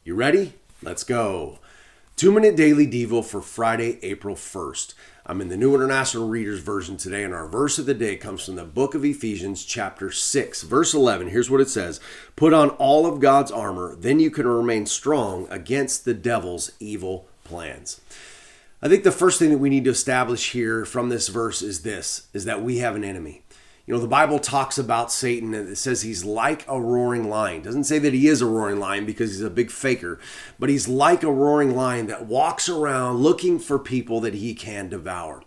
You ready? Let's go. 2-minute daily devo for Friday, April 1st. I'm in the New International Reader's Version today, and our verse of the day comes from the book of Ephesians, chapter 6, verse 11. Here's what it says. Put on all of God's armor, then you can remain strong against the devil's evil plans. I think the first thing that we need to establish here from this verse is that we have an enemy. You know, the Bible talks about Satan and it says he's like a roaring lion. It doesn't say that he is a roaring lion because he's a big faker, but he's like a roaring lion that walks around looking for people that he can devour.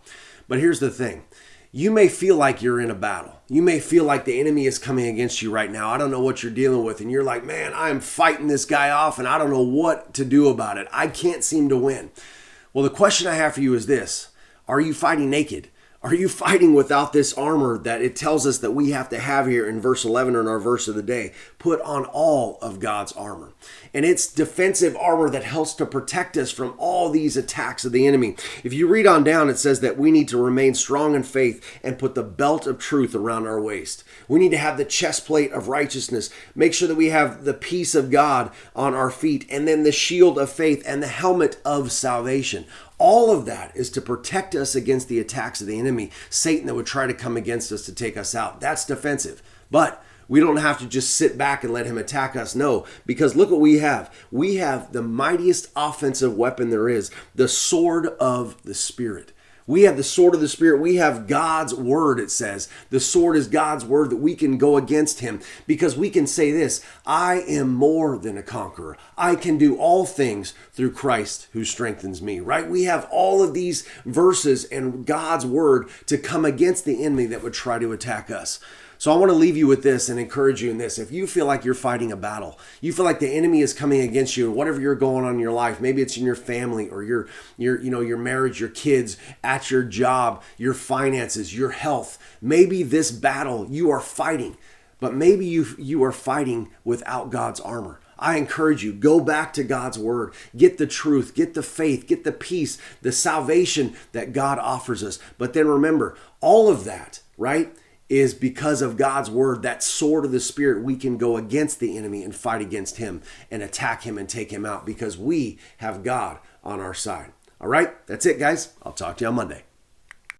But here's the thing. You may feel like you're in a battle. You may feel like the enemy is coming against you right now. I don't know what you're dealing with. And you're like, man, I'm fighting this guy off and I don't know what to do about it. I can't seem to win. Well, the question I have for you is this. Are you fighting naked? Are you fighting without this armor that it tells us that we have to have here in verse 11 in our verse of the day? Put on all of God's armor. And it's defensive armor that helps to protect us from all these attacks of the enemy. If you read on down, it says that we need to remain strong in faith and put the belt of truth around our waist. We need to have the chest plate of righteousness. Make sure that we have the peace of God on our feet, and then the shield of faith and the helmet of salvation. All of that is to protect us against the attacks of the enemy, Satan, that would try to come against us to take us out. That's defensive. But we don't have to just sit back and let him attack us. No, because look what we have. We have the mightiest offensive weapon there is, the sword of the Spirit. We have the sword of the Spirit. We have God's word, it says. The sword is God's word that we can go against him because we can say this, I am more than a conqueror. I can do all things through Christ who strengthens me, right? We have all of these verses and God's word to come against the enemy that would try to attack us. So I want to leave you with this and encourage you in this. If you feel like you're fighting a battle, you feel like the enemy is coming against you and whatever you're going on in your life, maybe it's in your family or your marriage, your kids, at your job, your finances, your health. Maybe this battle you are fighting, but maybe you are fighting without God's armor. I encourage you, go back to God's word, get the truth, get the faith, get the peace, the salvation that God offers us. But then remember, all of that, right, is because of God's word, that sword of the Spirit, we can go against the enemy and fight against him and attack him and take him out because we have God on our side. All right, that's it, guys. I'll talk to you on Monday.